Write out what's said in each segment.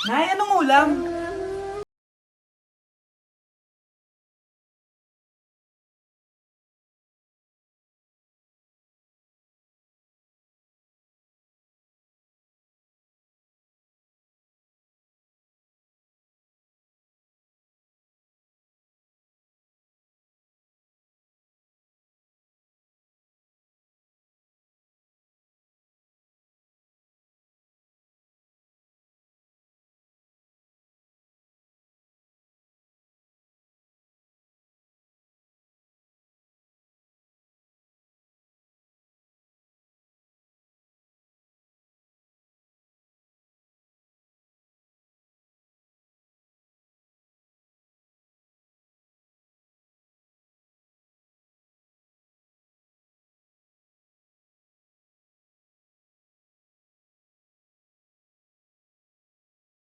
Nay, anong ulam?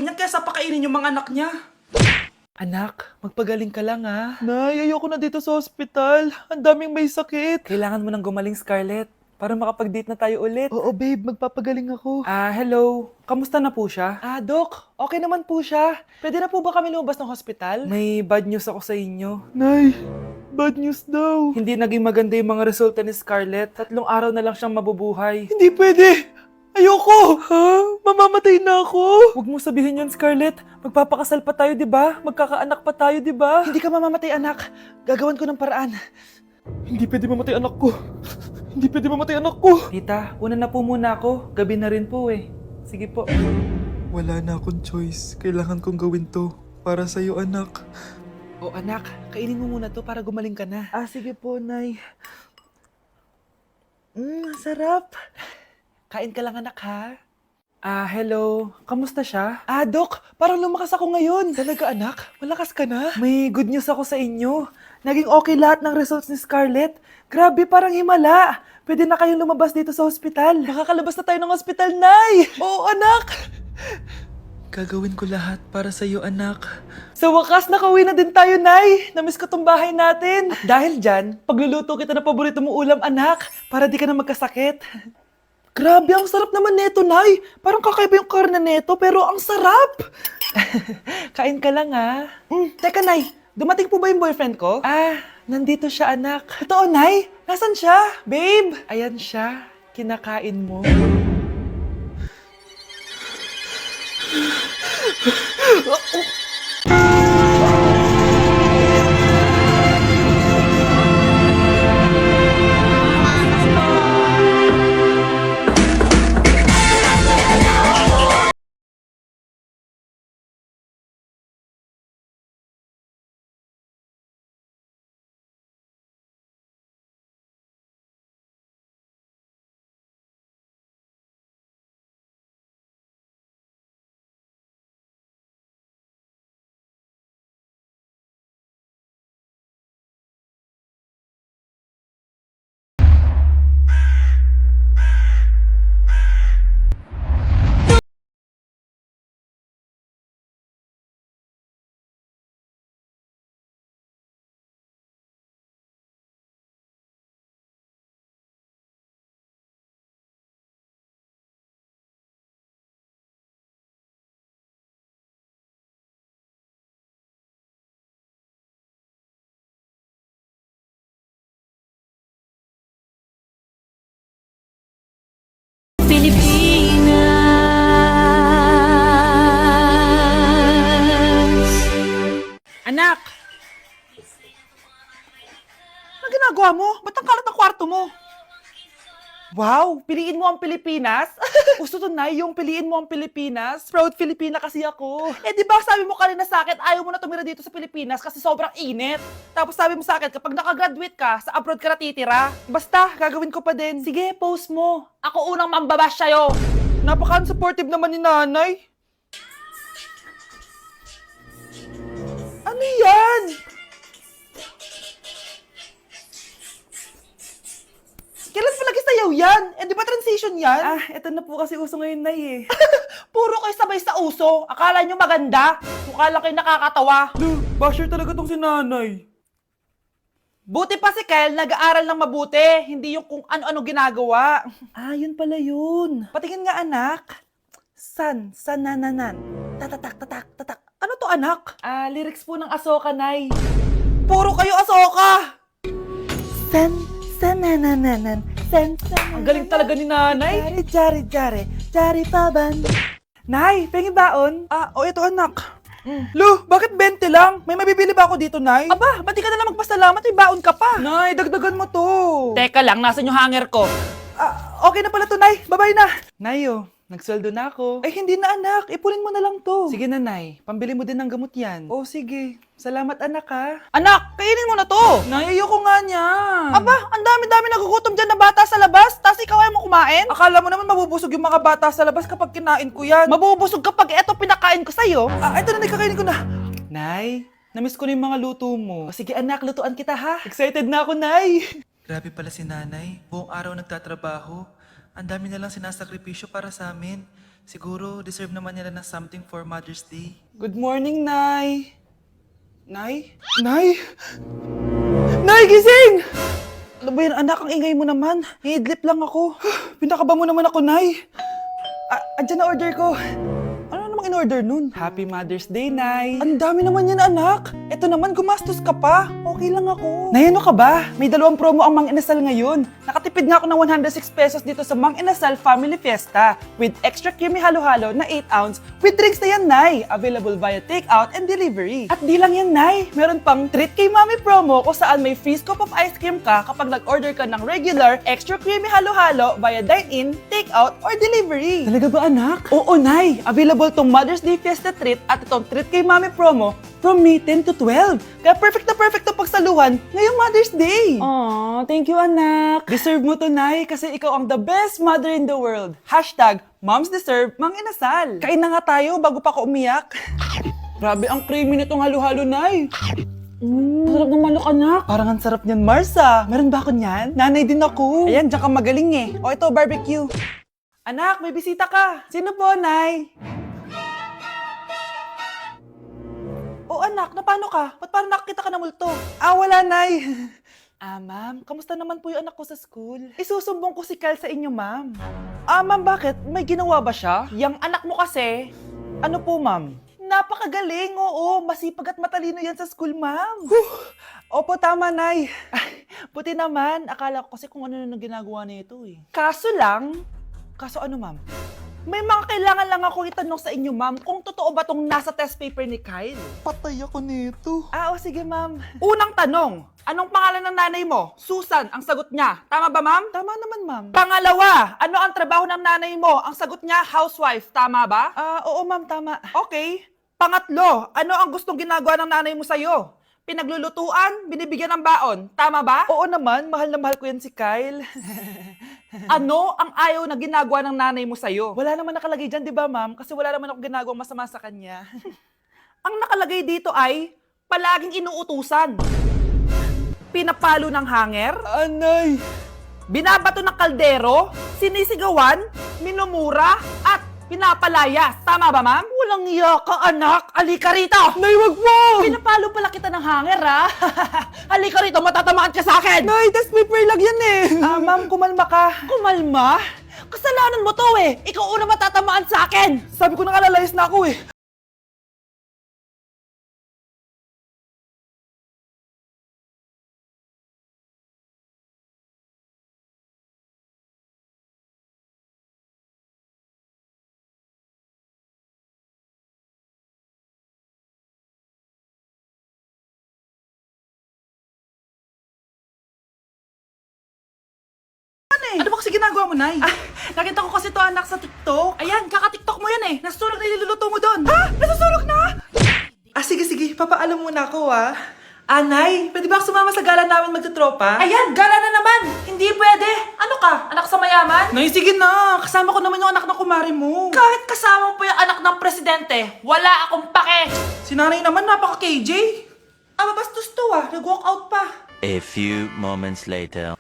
Ingat kaya sa pakainin yung mga anak niya. Anak, magpagaling ka lang ha. Nay, ayoko na dito sa ospital. Ang daming may sakit. Kailangan mo nang gumaling, Scarlett, para makapag-date na tayo ulit. Oo, babe, magpapagaling ako. Hello. Kamusta na po siya? Doc, okay naman po siya. Pwede na po ba kami lumabas ng hospital? May bad news ako sa inyo. Nay, bad news daw. Hindi naging maganda yung mga resulta ni Scarlett. 3 araw na lang siyang mabubuhay. Hindi pwede. Ayoko! Ha? Mamamatay na ako! Huwag mo sabihin yun, Scarlett. Magpapakasal pa tayo, di ba? Magkakaanak pa tayo, di ba? Hindi ka mamamatay, anak. Gagawan ko ng paraan. Hindi pwede mamatay anak ko. Hindi pwede mamatay anak ko. Tita, una na po muna ako. Gabi na rin po eh. Sige po. Wala na akong choice. Kailangan kong gawin to. Para sa'yo, anak. O anak, kainin mo muna to para gumaling ka na. Sige po, Nay. Sarap. Kain ka lang anak ha. Hello. Kamusta siya? Doc, parang lumakas ako ngayon. Talaga anak, malakas ka na. May good news ako sa inyo. Naging okay lahat ng results ni Scarlett. Grabe, parang himala. Pwede na kayong lumabas dito sa ospital. Makakalabas na tayo ng ospital, Nay! Oo, anak! Gagawin ko lahat para sa'yo, anak. Sa wakas, nakauwi na din tayo, Nay! Namiss ko tong bahay natin. At dahil dyan, pagluluto kita ng paborito mong ulam, anak, para di ka na magkasakit. Grabe, ang sarap naman neto, Nay. Parang kakaiba yung karne neto, pero ang sarap. Kain ka lang, ha? Teka, Nay. Dumating po ba yung boyfriend ko? Nandito siya, anak. Totoo, Nay. Nasaan siya? Babe. Ayan siya. Kinakain mo. Anak! Ano ginagawa mo? Ba't ang kalat ang kwarto mo? Wow, piliin mo ang Pilipinas? Gusto to, Nay, yung piliin mo ang Pilipinas? Proud Filipina kasi ako. Di ba sabi mo kanina sa akin, ayaw mo na tumira dito sa Pilipinas kasi sobrang init. Tapos sabi mo sa akin, kapag nakagraduate ka, sa abroad ka na titira. Basta, gagawin ko pa din. Sige, post mo. Ako unang mambabash sa'yo. Napaka-supportive naman ni nanay. Ano yan? Kailan pa lagi sayaw yan? Di ba transition yan? Eto na po kasi uso ngayon, Nay eh. Puro kayo sabay sa uso. Akala nyo maganda. Mukha lang kayo nakakatawa. Basher talaga tong si nanay. Buti pa si Kyle, nag-aaral ng mabuti. Hindi yung kung ano-ano ginagawa. Yun pala yun. Patingin nga, anak. Sanananan. Tatatak, tatak, tatak. Ano to, anak? Lyrics po ng Asoka, Nay. Puro kayo Asoka! Sanananan. Ang galing talaga ni nanay. Jari paban. Nay, pengi baon? Ito anak. Lu, bakit 20 lang? May mabibili ba ako dito, Nay? Aba, ba't di ka na lang magpasalamat? May baon ka pa. Nay, dagdagan mo to. Teka lang, nasan yung hanger ko? Okay na pala to, Nay. Bye-bye na. Nayo, nagsweldo na ako. Ay, hindi na, anak. Ipunin mo na lang to. Sige na, Nay. Pambili mo din ng gamot yan. Oh, sige. Salamat, anak, ha. Anak, kainin mo na to! Nay, ayoko nga niyan. Aba, ang dami-dami nagugutom dyan na bata sa labas, tas ikaw ay mo kumain? Akala mo naman mabubusog yung mga bata sa labas kapag kinain ko yan. Mabubusog kapag eto pinakain ko sa'yo. Ito na, Nay, kakainin ko na. Nay, namiss ko na yung mga luto mo. O, sige, anak, lutuan kita, ha. Excited na ako, Nay! Grabe pala si nanay. Buong araw nagtatrabaho. Ang dami na lang sinasakripisyo para sa amin. Siguro, deserve naman nila ng something for Mother's Day. Good morning, Nay. Nay? Nay? Nay, gising! Ano ba yan, anak? Ang ingay mo naman. Hihidlip lang ako. Pinakaba mo naman ako, Nay. Andyan na order ko. Ano namang in-order nun? Happy Mother's Day, Nay! Ang dami naman yan, anak. Ito naman, gumastos ka pa. Okay lang ako. Nay, ano ka ba? May 2 promo ang Mang Inasal ngayon. Nakatipid nga ako ng 106 pesos dito sa Mang Inasal Family Fiesta with extra creamy halo-halo na 8 ounce with drinks na yan, Nay. Available via takeout and delivery. At di lang yan, Nay. Meron pang Treat Kay Mami promo kung saan may free scoop of ice cream ka kapag nag-order ka ng regular extra creamy halo-halo via dine-in, takeout, or delivery. Talaga ba, anak? Oo, Nay. Available tong Mother's Day Fiesta Treat at itong Treat Kay Mami promo from May 10 to 12. Kaya perfect na pagsaluhan ngayong Mother's Day. Aw, thank you, anak! Deserve mo to, Nay, kasi ikaw ang the best mother in the world. #Moms deserve Mang Inasal. Kain na nga tayo bago pa ako umiyak. Grabe ang creamy nitong halo-halo, Nay! Masarap ng manok, anak! Parang ang sarap niyan, Marsa. Meron ba ako niyan? Nanay din ako. Ayan, diyan ka magaling eh. O ito, barbecue. Anak, may bisita ka. Sino po, Nay? O anak, napano ka? Ba't parang nakakita ka na multo? Wala, Nay. Ma'am, kamusta naman po yung anak ko sa school? Isusumbong ko si Kyle sa inyo, ma'am. Ma'am, bakit? May ginawa ba siya? Yang anak mo kasi. Ano po, ma'am? Napakagaling, oo. Masipag at matalino yan sa school, ma'am. Opo, tama, Nay. Ay, buti naman. Akala ko kasi kung ano na ginagawa nito eh. Kaso ano, ma'am? May mga kailangan lang ako itanong sa inyo, ma'am, kung totoo ba tong nasa test paper ni Kyle? Patay ako nito. Sige, ma'am. Unang tanong, anong pangalan ng nanay mo? Susan, ang sagot niya. Tama ba, ma'am? Tama naman, ma'am. Pangalawa, ano ang trabaho ng nanay mo? Ang sagot niya, housewife. Tama ba? Oo, ma'am, tama. Okay. Pangatlo, ano ang gustong ginagawa ng nanay mo sa'yo? Pinaglulutuan, binibigyan ng baon. Tama ba? Oo naman, mahal na mahal ko yan si Kyle. Ano ang ayaw na ginagawa ng nanay mo sa'yo? Wala naman nakalagay dyan, di ba, ma'am? Kasi wala naman ako ginagawang masama sa kanya. Ang nakalagay dito ay palaging inuutusan. Pinapalo ng hanger, Anay! binabato ng kaldero, sinisigawan, minumura, at pinapalayas. Tama ba, ma'am? Walang iya ka, anak. Halika rito! Nay, wag mo! Pinapalo pala kita ng hanger, ha? Halika rito, matatamaan ka sa akin! Nay, test paper lang yan eh! Ma'am, kumalma ka. Kumalma? Kasalanan mo to eh! Ikaw una matatamaan sa akin! Sabi ko na nga lalayas na ako eh. Ano ba kasi ginagawa mo, Nay? Nakita ko kasi to anak sa TikTok. Ayan, kaka-TikTok mo yan eh. Nasusunog na iluluto mo doon. Nasusunog na? Sige. Papaalam muna ako, Nay, pwede ba ako sumama sa gala namin magtutropa? Ayan, gala na naman. Hindi pwede. Ano ka? Anak sa mayaman? Nay, sige na. Kasama ko naman yung anak ng kumari mo. Kahit kasama mo pa yung anak ng presidente, wala akong pake. Si nanay naman, napaka-KJ. Mabastos to nag-walk out pa. A few moments later.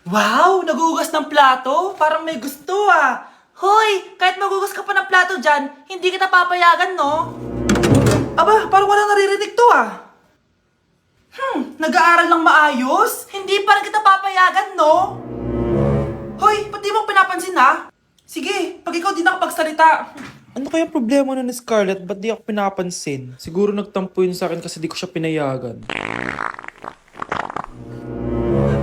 Wow! Nagugas ng plato? Parang may gusto Hoy! Kahit magugas ka pa ng plato dyan, hindi kita papayagan, no? Aba, parang wala naririnig to nag-aaral ng maayos? Hindi pa rin kita papayagan, no? Hoy, ba't di mo pinapansin Sige, pag ikaw di nakapagsalita. Ano kaya problema na ni Scarlett? Ba't di ako pinapansin? Siguro nagtampo yun sa akin kasi di ko siya pinayagan.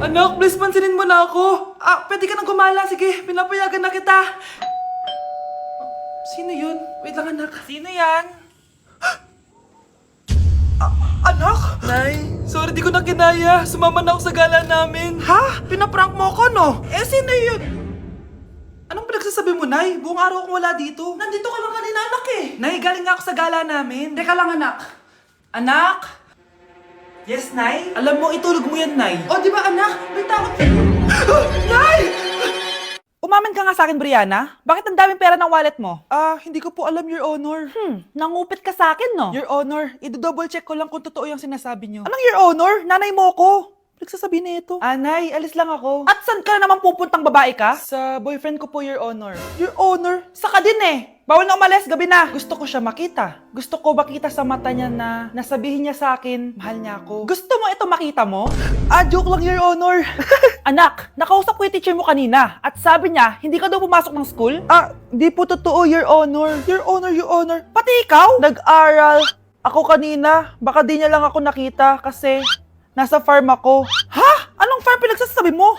Anak, please pansinin mo na ako. Pwede ka nang gumala. Sige, pinapayagan na kita. Sino yun? Wait lang, anak. Sino yan? Anak? Nay, sorry di ko na kinaya. Sumama na ako sa gala namin. Ha? Pinaprank mo ko, no? Sino yun? Anong pinagsasabi mo, Nay? Buong araw akong wala dito. Nandito ka lang kanina, anak eh. Nay, galing nga ako sa gala namin. Teka lang, anak. Anak? Yes, Nay? Alam mo, itulog mo yan, Nay. O, di ba, anak? May takot. Nay! Umamin ka nga sa akin, Brianna. Bakit ang daming pera ng wallet mo? Hindi ko po alam, Your Honor. Nangupit ka sa akin, no? Your Honor, i-double check ko lang kung totoo yung sinasabi niyo. Anong Your Honor? Nanay mo ko. Nagsasabi na ito? Nay, alis lang ako. At saan ka na naman pupuntang babae ka? Sa boyfriend ko po, Your Honor. Your Honor, saka din eh. Bawal na umalis, gabi na. Gusto ko siya makita. Gusto ko makita sa mata niya na nasabihin niya sa akin, mahal niya ako. Gusto mo ito makita mo? Joke lang, Your Honor. Anak, nakausap ko yung teacher mo kanina at sabi niya, hindi ka daw pumasok ng school? Di po totoo, Your Honor. Your Honor, Your Honor. Pati ikaw? Nag-aral. Ako kanina, baka di niya lang ako nakita kasi nasa farm ako. Ha? Anong farm pinagsasabi mo?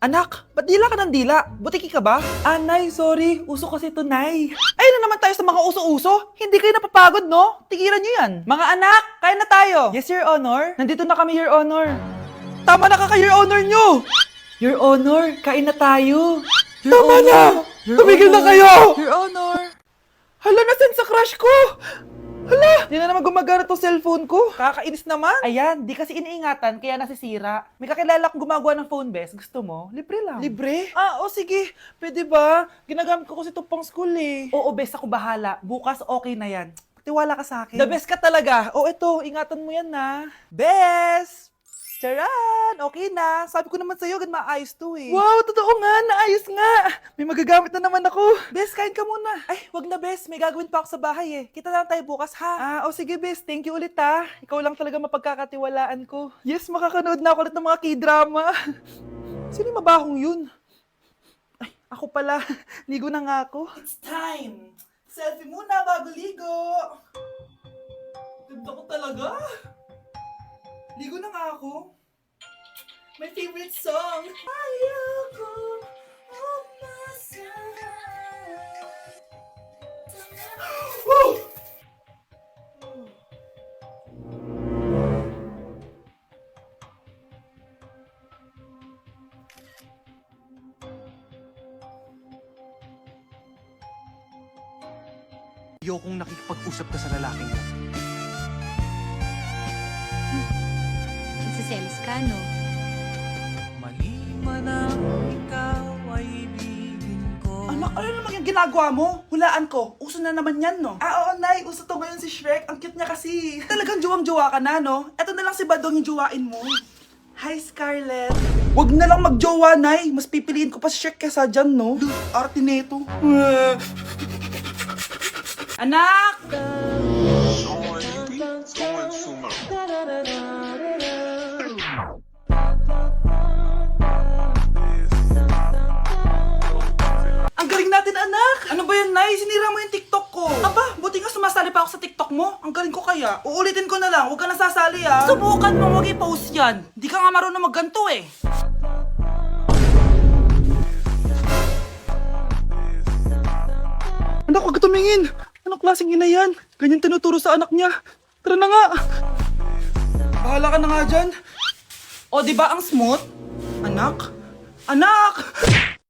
Anak, ba't dila ka ng dila? Butiki ka ba? Nay, sorry. Uso kasi ito, Nay. Ay na naman tayo sa mga uso-uso. Hindi kayo napapagod, no? Tigilan nyo yan. Mga anak, kain na tayo. Yes, Your Honor. Nandito na kami, Your Honor. Tama na ka, Your Honor nyo. Your Honor, kain na tayo. Your Tama Honor. na! Your Tumigil na Honor. kayo! Your Honor. Hala, nasan sa crush ko? Hala! Di na naman gumagana tong cellphone ko. Kakainis naman. Ayan, di kasi iniingatan, kaya nasisira. May kakilala akong gumagawa ng phone best. Gusto mo? Libre lang. Libre? O sige. Pwede ba? Ginagamit ko kasi ito pang school eh. Oo, best ako bahala. Bukas okay na yan. Tiwala ka sa akin. The best ka talaga. O ito, ingatan mo yan na. Best! Charan! Okay na. Sabi ko naman sa'yo, gan maayos to eh. Wow, totoo nga. Naayos nga. May magagamit na naman ako. Bes, kain ka muna. Ay, wag na, Bes. May gagawin pa ako sa bahay eh. Kita na lang tayo bukas, ha? O sige, Bes. Thank you ulit, ha? Ikaw lang talaga mapagkakatiwalaan ko. Yes, makakanood na ako ulit ng mga K-drama. Sino yung mabahong yun? Ay, ako pala. Ligo na nga ako. It's time. Selfie muna bago ligo. Ganda ko talaga. Ligo na nga ako. My favorite song. Ayoko Woo! Ayokong nakikipag-usap ka sa lalaking mo. Nagsiselos ka, no? Mali man ang ikaw ay ibigin ko. Anak, ano naman yung ginagawa mo? Hulaan ko. Uso na naman yan, no? Oo, Nay. Uso to ngayon si Shrek. Ang cute niya kasi. Talagang juwang-jowa ka na, no? Eto na lang si Badong yung jowain mo. Hi, Scarlett. Wag na lang magjowa, Nay. Mas pipiliin ko pa si Shrek kesa dyan, no? Arte neto. Anak! Ang galing natin, anak! Ano ba yan, Nay? Sinira mo yung TikTok ko. Aba, buti nga sumasali pa ako sa TikTok mo. Ang galing ko kaya. Uulitin ko na lang. Huwag ka nasasali, ah. Subukan mo, huwag i-post yan. Di ka nga marunong magganto, eh. Anak, huwag ka tumingin. Anong klaseng ina yan? Ganyan tinuturo sa anak niya. Tara na nga. Bahala ka na nga dyan. O, di ba ang smooth? Anak? Anak!